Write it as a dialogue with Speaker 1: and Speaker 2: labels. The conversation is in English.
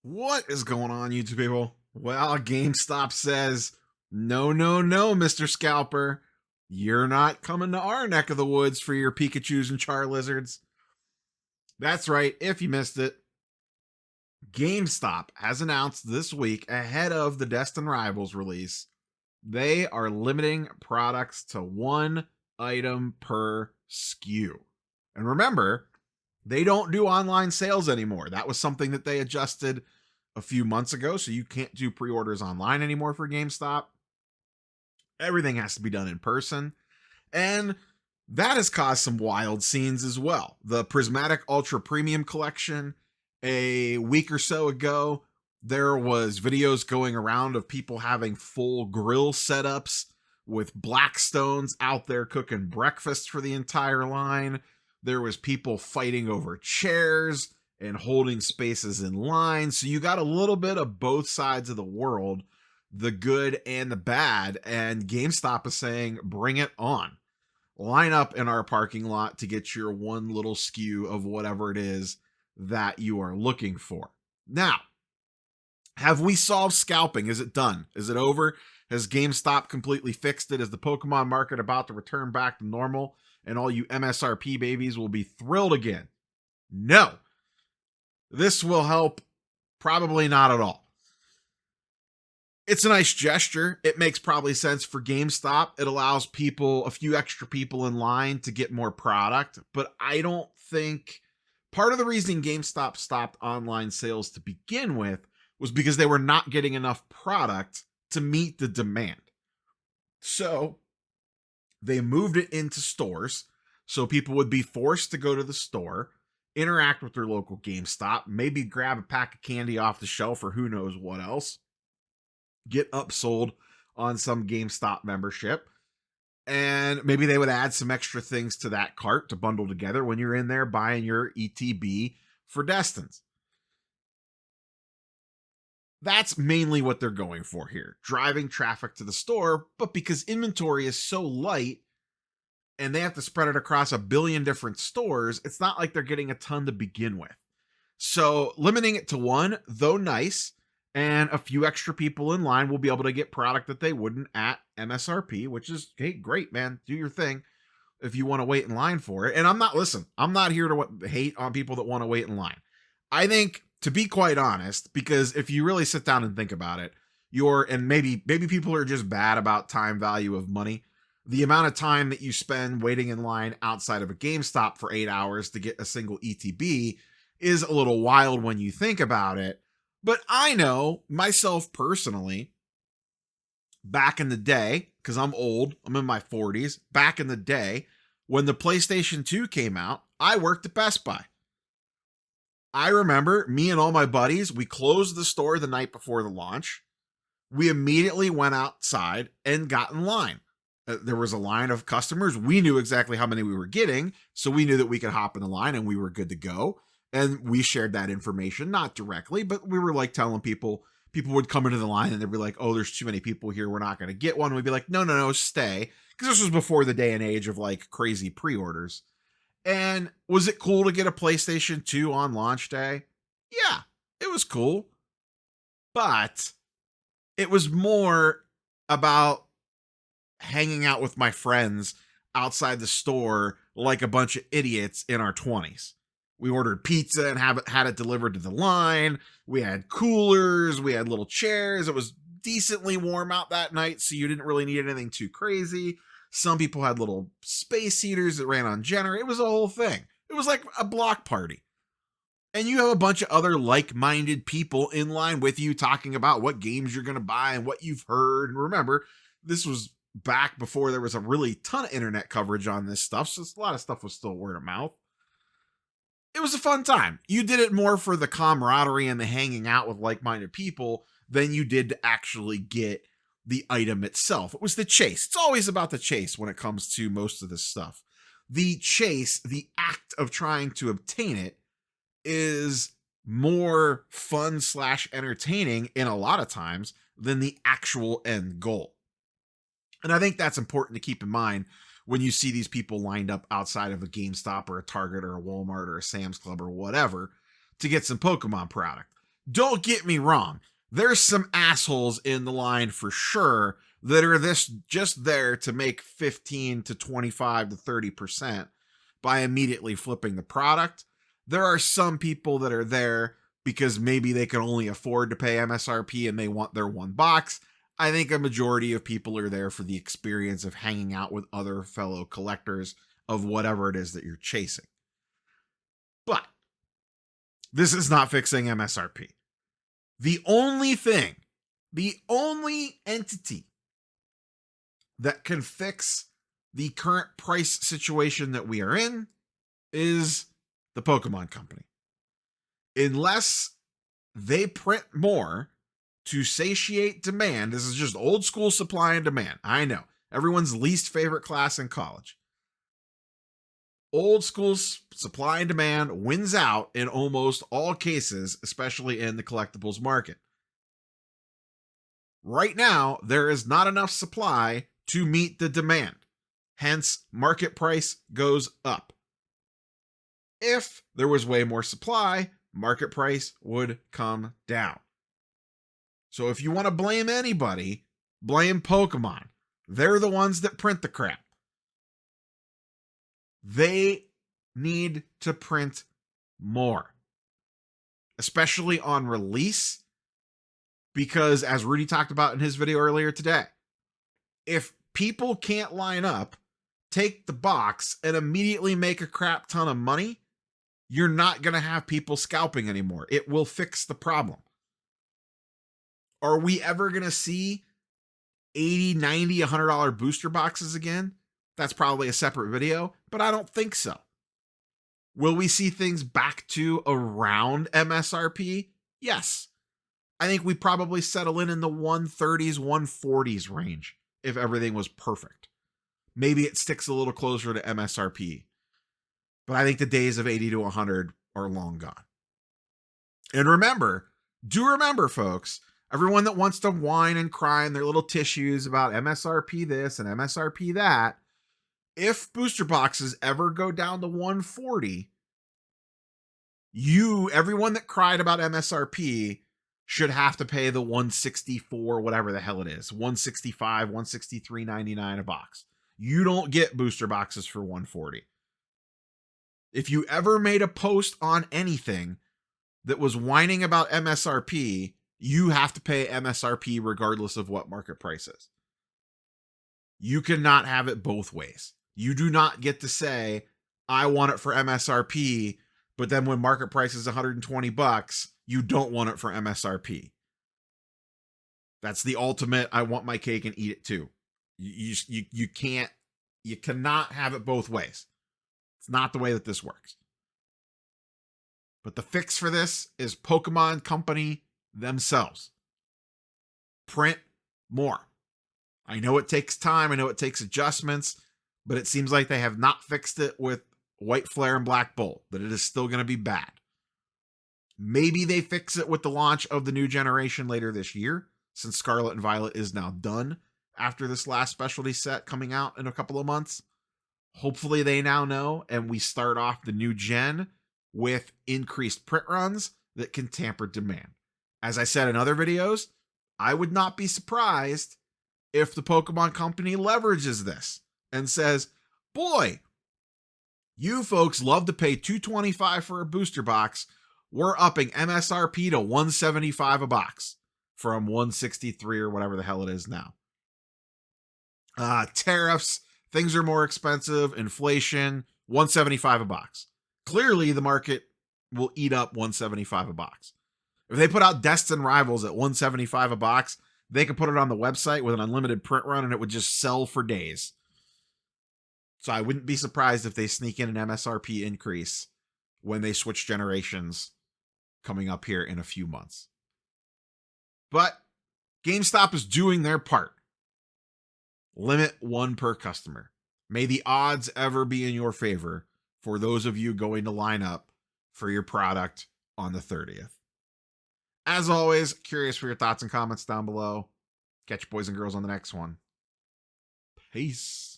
Speaker 1: What is going on, YouTube people? Well, GameStop says, no, no, no, Mr. Scalper. You're not coming to our neck of the woods for your Pikachus and Charizards. That's right, if you missed it, GameStop has announced this week, ahead of the Destined Rivals release, they are limiting products to one item per SKU. And remember, they don't do online sales anymore. That was something that they adjusted a few months ago, so you can't do pre-orders online anymore for GameStop. Everything has to be done in person, and that has caused some wild scenes as well. The Prismatic Ultra Premium Collection, a week or so ago, there was videos going around of people having full grill setups with Blackstones out there cooking breakfast for the entire line. There was people fighting over chairs and holding spaces in line. So you got a little bit of both sides of the world, the good and the bad. And GameStop is saying, bring it on. Line up in our parking lot to get your one little SKU of whatever it is that you are looking for. Now, have we solved scalping? Is it done? Is it over? Has GameStop completely fixed it? Is the Pokemon market about to return back to normal and all you MSRP babies will be thrilled again? No. This will help probably not at all. It's a nice gesture. It makes probably sense for GameStop. It allows people, a few extra people in line to get more product, but I don't think part of the reason GameStop stopped online sales to begin with was because they were not getting enough product to meet the demand. So they moved it into stores, so people would be forced to go to the store, interact with their local GameStop, maybe grab a pack of candy off the shelf or who knows what else, get upsold on some GameStop membership, and maybe they would add some extra things to that cart to bundle together when you're in there buying your ETB for Destins. That's mainly what they're going for here, driving traffic to the store, but because inventory is so light and they have to spread it across a billion different stores, it's not like they're getting a ton to begin with. So limiting it to one, though nice, and a few extra people in line will be able to get product that they wouldn't at MSRP, which is, hey, great, man, do your thing if you want to wait in line for it. And I'm not here to hate on people that want to wait in line. I think, to be quite honest, because if you really sit down and think about it, and maybe people are just bad about time value of money. The amount of time that you spend waiting in line outside of a GameStop for 8 hours to get a single ETB is a little wild when you think about it. But I know myself personally, back in the day, because I'm old, I'm in my 40s, back in the day, when the PlayStation 2 came out, I worked at Best Buy. I remember me and all my buddies, we closed the store the night before the launch. We immediately went outside and got in line. There was a line of customers. We knew exactly how many we were getting, so we knew that we could hop in the line and we were good to go. And we shared that information, not directly, but we were like telling people would come into the line and they'd be like, oh, there's too many people here, we're not going to get one. We'd be like, no, stay. Because this was before the day and age of like crazy pre-orders. And was it cool to get a PlayStation 2 on launch day? Yeah, it was cool. But it was more about hanging out with my friends outside the store like a bunch of idiots in our 20s. We ordered pizza and had it delivered to the line. We had coolers. We had little chairs. It was decently warm out that night, so you didn't really need anything too crazy. Some people had little space heaters that ran on generator. It was a whole thing. It was like a block party. And you have a bunch of other like-minded people in line with you talking about what games you're going to buy and what you've heard. And remember, this was back before there was a really ton of internet coverage on this stuff, so a lot of stuff was still word of mouth. It was a fun time. You did it more for the camaraderie and the hanging out with like-minded people than you did to actually get the item itself. It was the chase. It's always about the chase when it comes to most of this stuff. The chase, the act of trying to obtain it, is more fun / entertaining in a lot of times than the actual end goal. And I think that's important to keep in mind when you see these people lined up outside of a GameStop or a Target or a Walmart or a Sam's Club or whatever to get some Pokemon product. Don't get me wrong. There's some assholes in the line for sure that are just there to make 15 to 25 to 30% by immediately flipping the product. There are some people that are there because maybe they can only afford to pay MSRP and they want their one box. I think a majority of people are there for the experience of hanging out with other fellow collectors of whatever it is that you're chasing. But this is not fixing MSRP. The only entity that can fix the current price situation that we are in is the Pokemon Company. Unless they print more to satiate demand, this is just old school supply and demand. I know, everyone's least favorite class in college. Old school supply and demand wins out in almost all cases, especially in the collectibles market. Right now, there is not enough supply to meet the demand. Hence, market price goes up. If there was way more supply, market price would come down. So if you want to blame anybody, blame Pokemon. They're the ones that print the crap. They need to print more, especially on release, because as Rudy talked about in his video earlier today, if people can't line up, take the box, and immediately make a crap ton of money, you're not going to have people scalping anymore. It will fix the problem. Are we ever going to see $80, $90, $100 booster boxes again? That's probably a separate video, but I don't think so. Will we see things back to around MSRP? Yes. I think we probably settle in the 130s, 140s range if everything was perfect. Maybe it sticks a little closer to MSRP. But I think the days of 80 to 100 are long gone. And remember, folks, everyone that wants to whine and cry in their little tissues about MSRP this and MSRP that, if booster boxes ever go down to 140, everyone that cried about MSRP should have to pay the 164, whatever the hell it is, 165, 163.99 a box. You don't get booster boxes for 140. If you ever made a post on anything that was whining about MSRP, you have to pay MSRP regardless of what market price is. You cannot have it both ways. You do not get to say, I want it for MSRP, but then when market price is $120, you don't want it for MSRP. That's the ultimate, I want my cake and eat it too. You cannot have it both ways. It's not the way that this works. But the fix for this is Pokemon Company themselves. Print more. I know it takes time. I know it takes adjustments, but it seems like they have not fixed it with White Flare and Black Bolt, that it is still going to be bad. Maybe they fix it with the launch of the new generation later this year, since Scarlet and Violet is now done after this last specialty set coming out in a couple of months. Hopefully they now know, and we start off the new gen with increased print runs that can tamper demand. As I said in other videos, I would not be surprised if the Pokemon Company leverages this and says, boy, you folks love to pay $225 for a booster box. We're upping MSRP to $175 a box from $163 or whatever the hell it is now. Tariffs, things are more expensive, inflation, $175 a box. Clearly, the market will eat up $175 a box. If they put out Destined Rivals at $175 a box, they could put it on the website with an unlimited print run and it would just sell for days. So I wouldn't be surprised if they sneak in an MSRP increase when they switch generations coming up here in a few months. But GameStop is doing their part. Limit one per customer. May the odds ever be in your favor for those of you going to line up for your product on the 30th. As always, curious for your thoughts and comments down below. Catch you boys and girls on the next one. Peace.